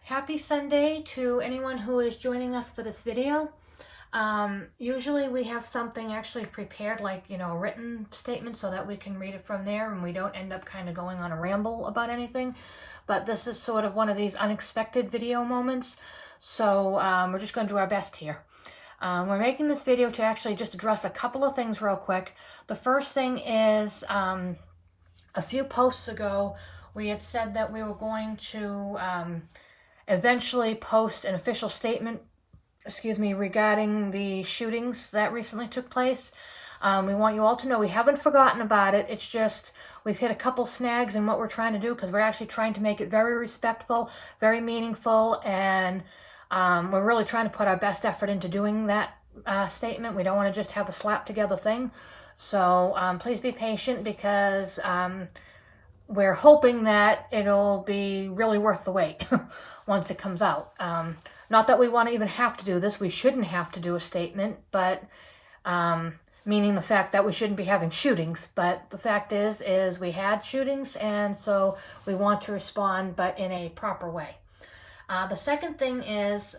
Happy Sunday to anyone who is joining us for this video. Usually we have something actually prepared, like, a written statement so that we can read it from there and we don't end up kind of going on a ramble about anything. But this is sort of one of these unexpected video moments, so we're just going to do our best here. We're making this video to actually just address a couple of things real quick. The first thing is, a few posts ago, we had said that we were going to eventually post an official statement, regarding the shootings that recently took place. We want you all to know we haven't forgotten about it. It's just we've hit a couple snags in what we're trying to do, because we're actually trying to make it very respectful, very meaningful, and we're really trying to put our best effort into doing that statement. We don't want to just have a slap together thing. So please be patient, because we're hoping that it'll be really worth the wait once it comes out. Not that we want to even have to do this. We shouldn't have to do a statement, but meaning the fact that we shouldn't be having shootings. But the fact is we had shootings, and so we want to respond, but in a proper way. The second thing is,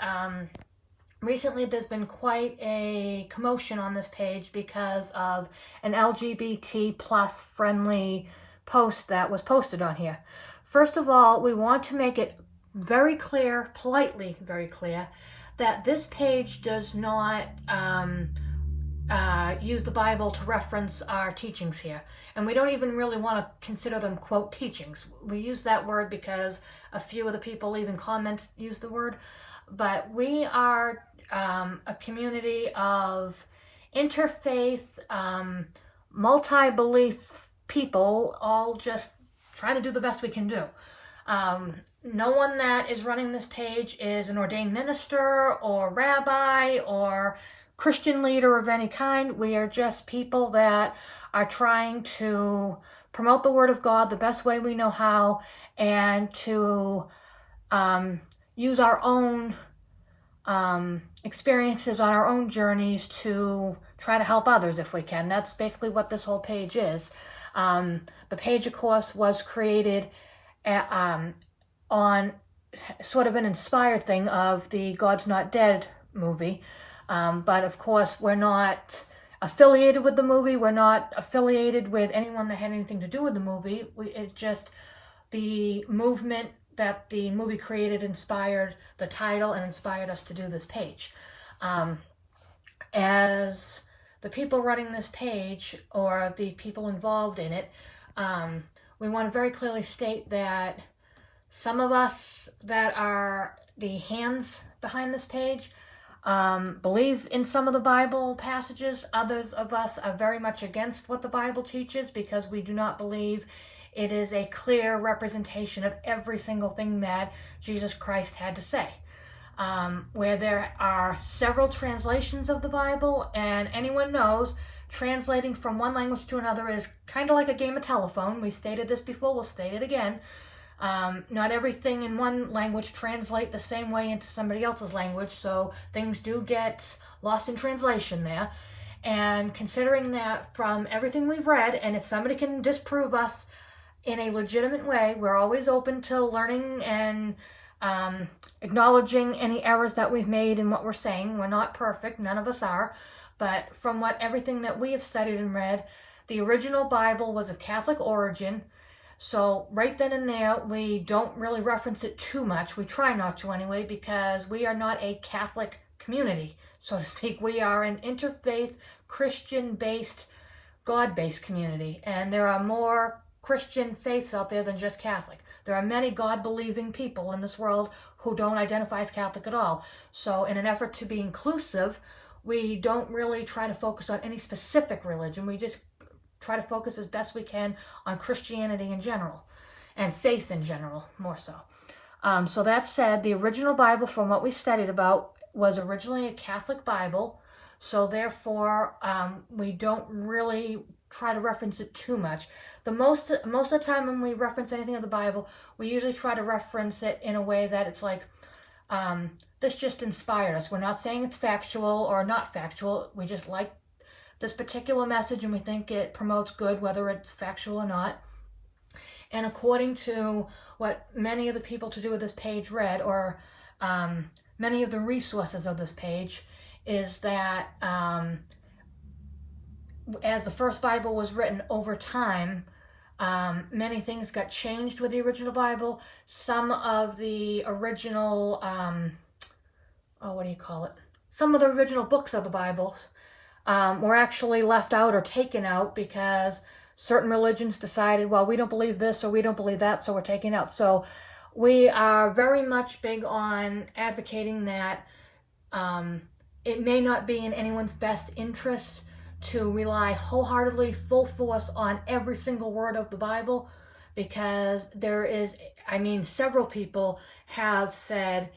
recently there's been quite a commotion on this page because of an LGBT plus friendly post that was posted on here. First of all, we want to make it very clear, politely very clear, that this page does not use the Bible to reference our teachings here. And we don't even really want to consider them, quote, teachings. We use that word because a few of the people leaving comments use the word. But we are a community of interfaith, multi-belief people, all just trying to do the best we can do. No one that is running this page is an ordained minister or rabbi or Christian leader of any kind. We are just people that are trying to promote the Word of God the best way we know how, and to use our own experiences on our own journeys to try to help others if we can. That's basically what this whole page is. The page, of course, was created on sort of an inspired thing of the God's Not Dead movie. But of course, we're not affiliated with the movie. We're not affiliated with anyone that had anything to do with the movie. It's just the movement that the movie created inspired the title and inspired us to do this page. As the people running this page, or the people involved in it, we want to very clearly state that some of us that are the hands behind this page believe in some of the Bible passages. Others of us are very much against what the Bible teaches, because we do not believe it is a clear representation of every single thing that Jesus Christ had to say. Where there are several translations of the Bible, and anyone knows translating from one language to another is kind of like a game of telephone. We stated this before, we'll state it again. Not everything in one language translate the same way into somebody else's language, so things do get lost in translation there. And considering that from everything we've read, and if somebody can disprove us in a legitimate way, we're always open to learning and acknowledging any errors that we've made in what we're saying. We're not perfect, none of us are, but from everything that we have studied and read, the original Bible was of Catholic origin. So right then and there, we don't really reference it too much. We try not to anyway, because we are not a Catholic community, so to speak. We are an interfaith, Christian-based, God-based community, and there are more Christian faiths out there than just Catholic. There are many God-believing people in this world who don't identify as Catholic at all. So in an effort to be inclusive, we don't really try to focus on any specific religion. We just try to focus as best we can on Christianity in general, and faith in general, more so. So that said, the original Bible, from what we studied about, was originally a Catholic Bible, so therefore we don't really try to reference it too much. Most of the time when we reference anything of the Bible, we usually try to reference it in a way that it's like, this just inspired us. We're not saying it's factual or not factual. We just like this particular message and we think it promotes good, whether it's factual or not. And according to what many of the people to do with this page read, or many of the resources of this page, is that as the first Bible was written over time, many things got changed with the original Bible. Some of the original, some of the original books of the Bibles were actually left out or taken out because certain religions decided, well, we don't believe this or we don't believe that, so we're taking it out. So we are very much big on advocating that it may not be in anyone's best interest to rely wholeheartily, full force on every single word of the Bible, because several people have said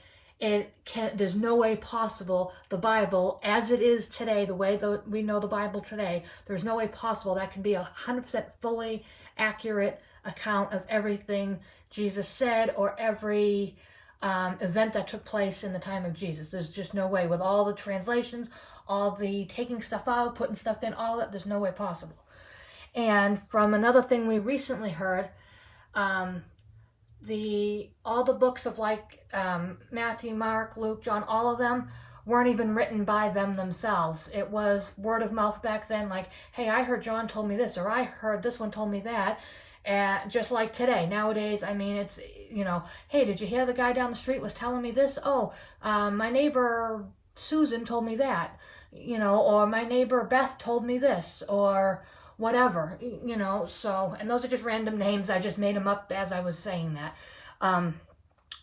there's no way possible the Bible as it is today, the way that we know the Bible today, there's no way possible that can be 100% fully accurate account of everything Jesus said or every event that took place in the time of Jesus. There's just no way, with all the translations, all the taking stuff out, putting stuff in, all that, there's no way possible. And from another thing we recently heard, all the books of Matthew, Mark, Luke, John, all of them weren't even written by them themselves. It was word of mouth back then, like, hey, I heard John told me this, or I heard this one told me that. Just like today, nowadays, it's, hey, did you hear the guy down the street was telling me this? Oh, my neighbor Susan told me that, or my neighbor Beth told me this, or whatever, so, and those are just random names. I just made them up as I was saying that.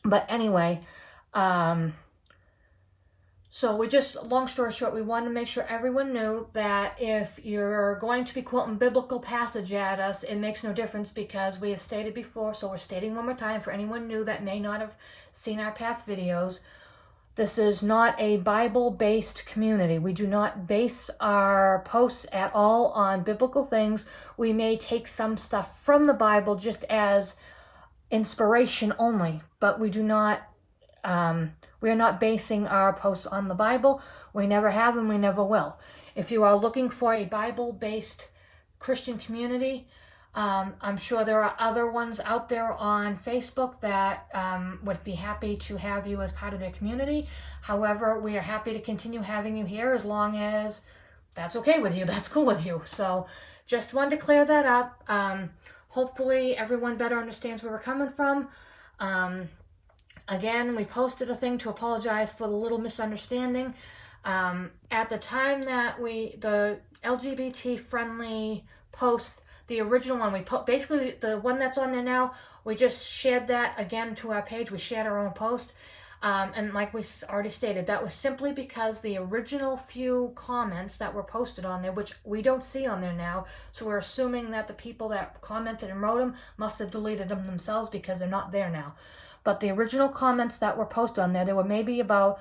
But anyway, so long story short, we wanted to make sure everyone knew that if you're going to be quoting biblical passage at us, it makes no difference, because we have stated before, so we're stating one more time for anyone new that may not have seen our past videos. This is not a Bible-based community. We do not base our posts at all on biblical things. We may take some stuff from the Bible just as inspiration only, but we do not, we are not basing our posts on the Bible. We never have and we never will. If you are looking for a Bible-based Christian community, I'm sure there are other ones out there on Facebook that would be happy to have you as part of their community. However, we are happy to continue having you here as long as that's okay with you, that's cool with you. So just wanted to clear that up. Hopefully everyone better understands where we're coming from. Again, we posted a thing to apologize for the little misunderstanding. At the time that the LGBT-friendly post, the original one, basically the one that's on there now, we just shared that again to our page. We shared our own post. And like we already stated, that was simply because the original few comments that were posted on there, which we don't see on there now, so we're assuming that the people that commented and wrote them must have deleted them themselves because they're not there now. But the original comments that were posted on there were maybe about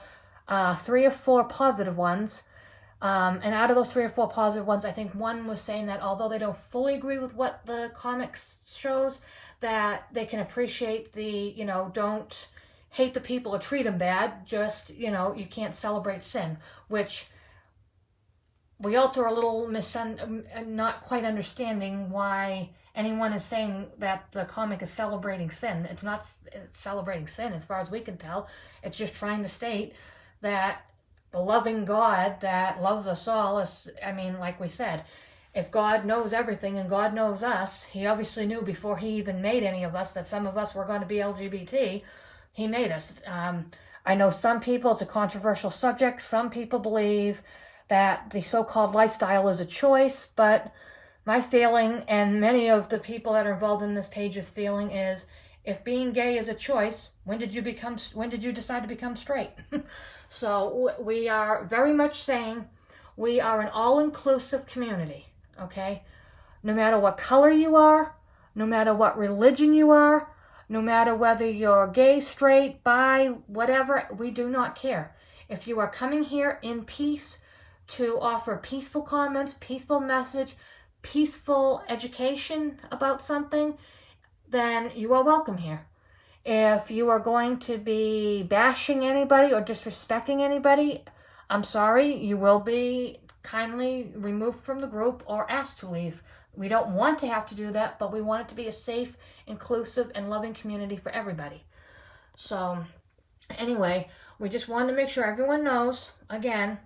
3 or 4 positive ones. And out of those 3 or 4 positive ones, I think one was saying that although they don't fully agree with what the comics shows, that they can appreciate the, don't hate the people or treat them bad, just, you can't celebrate sin, which we also are a little not quite understanding why anyone is saying that the comic is celebrating sin. It's not celebrating sin as far as we can tell. It's just trying to state that the loving God that loves us all is, like we said, if God knows everything and God knows us, he obviously knew before he even made any of us that some of us were going to be LGBT. He made us. I know some people, it's a controversial subject, some people believe that the so-called lifestyle is a choice, but my feeling, and many of the people that are involved in this page's feeling, is if being gay is a choice, when did you decide to become straight? So we are very much saying we are an all-inclusive community, okay? No matter what color you are, no matter what religion you are, no matter whether you're gay, straight, bi, whatever, we do not care. If you are coming here in peace to offer peaceful comments, peaceful message, peaceful education about something, then you are welcome here. If you are going to be bashing anybody or disrespecting anybody, I'm sorry, you will be kindly removed from the group or asked to leave We don't want to have to do that, but we want it to be a safe, inclusive, and loving community for everybody. So anyway, we just wanted to make sure everyone knows, again,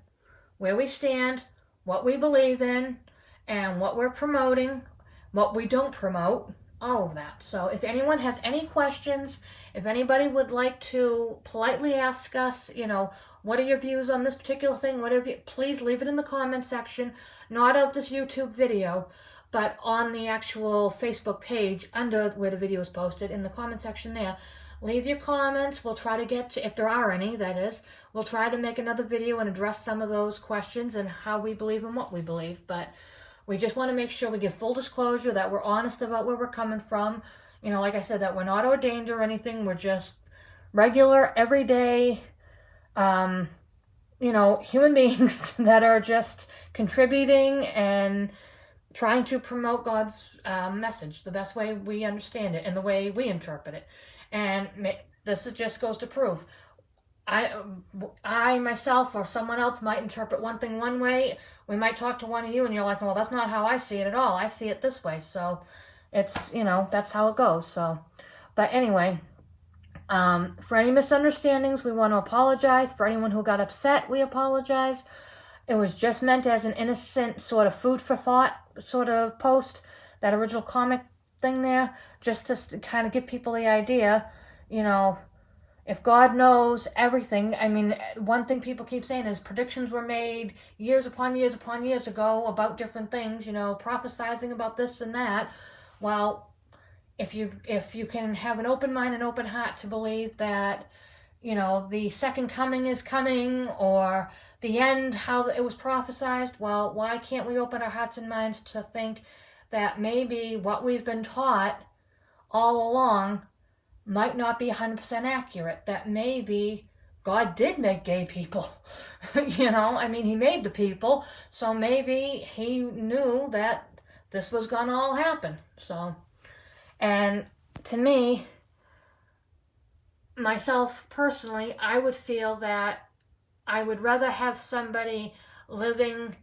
where we stand, what we believe in, and what we're promoting, what we don't promote, all of that. So if anyone has any questions, if anybody would like to politely ask us, what are your views on this particular thing, please leave it in the comment section, not of this YouTube video, but on the actual Facebook page under where the video is posted, in the comment section there. Leave your comments. We'll try to get to, if there are any, that is, we'll try to make another video and address some of those questions and how we believe and what we believe. But we just want to make sure we give full disclosure, that we're honest about where we're coming from. Like I said, that we're not ordained or anything. We're just regular, everyday, human beings that are just contributing and trying to promote God's message the best way we understand it and the way we interpret it. And this just goes to prove, I myself or someone else might interpret one thing one way. We might talk to one of you and you're like, well, that's not how I see it at all. I see it this way. So it's, that's how it goes. So, but anyway, for any misunderstandings, we want to apologize. For anyone who got upset, we apologize. It was just meant as an innocent sort of food for thought sort of post, that original comic thing there, just to kind of give people the idea, if God knows everything. I mean, one thing people keep saying is predictions were made years upon years upon years ago about different things, prophesizing about this and that. Well, if you can have an open mind and open heart to believe that, the second coming is coming, or the end, how it was prophesized, well, why can't we open our hearts and minds to think that maybe what we've been taught all along might not be 100% accurate, that maybe God did make gay people. He made the people, so maybe he knew that this was gonna all happen. So, and to me, myself personally, I would feel that I would rather have somebody living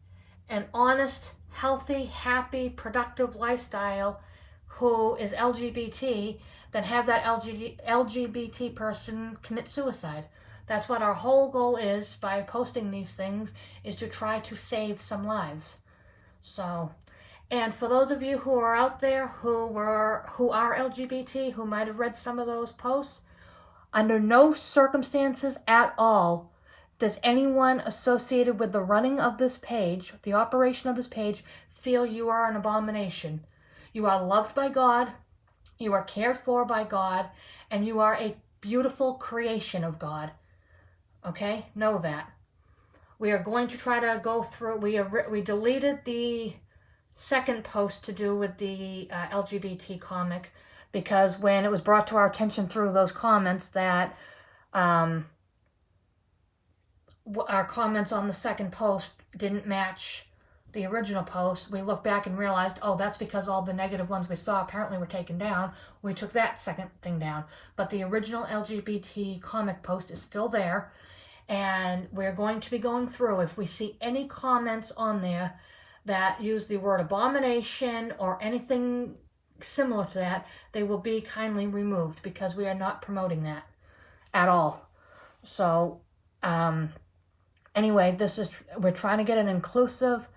an honest, healthy, happy, productive lifestyle who is LGBT than have that LGBT person commit suicide. That's what our whole goal is by posting these things, is to try to save some lives. So, and for those of you who are out there who are LGBT, who might have read some of those posts, under no circumstances at all does anyone associated with the running of this page, the operation of this page, feel you are an abomination. You are loved by God, you are cared for by God, and you are a beautiful creation of God. Okay? Know that. We are going to try to go through, we deleted the second post to do with the LGBT comic, because when it was brought to our attention through those comments that our comments on the second post didn't match the original post, we looked back and realized, oh, that's because all the negative ones we saw apparently were taken down. We took that second thing down. But the original LGBT comic post is still there, and we're going to be going through. If we see any comments on there that use the word abomination or anything similar to that, they will be kindly removed, because we are not promoting that at all. So, anyway, we're trying to get an inclusive,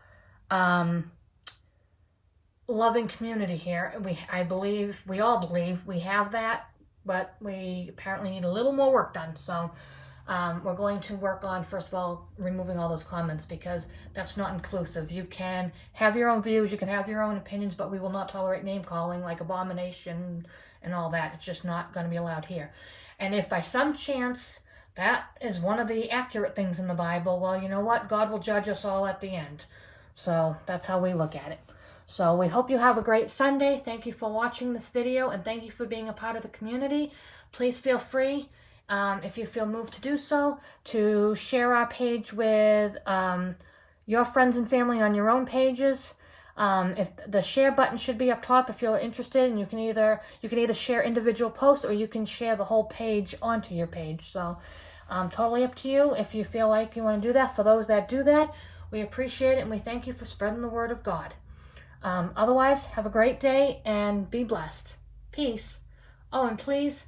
loving community here. We all believe we have that, but we apparently need a little more work done. So we're going to work on, first of all, removing all those comments, because that's not inclusive. You can have your own views, you can have your own opinions, but we will not tolerate name calling like abomination and all that. It's just not going to be allowed here. And if by some chance that is one of the accurate things in the Bible, well, you know what? God will judge us all at the end. So that's how we look at it. So we hope you have a great Sunday. Thank you for watching this video, and thank you for being a part of the community. Please feel free, if you feel moved to do so, to share our page with your friends and family on your own pages. If the share button should be up top if you're interested, and you can either share individual posts, or you can share the whole page onto your page. So totally up to you if you feel like you want to do that. For those that do that, we appreciate it, and we thank you for spreading the word of God. Otherwise, have a great day and be blessed. Peace. Oh, and please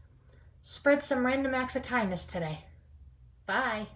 spread some random acts of kindness today. Bye.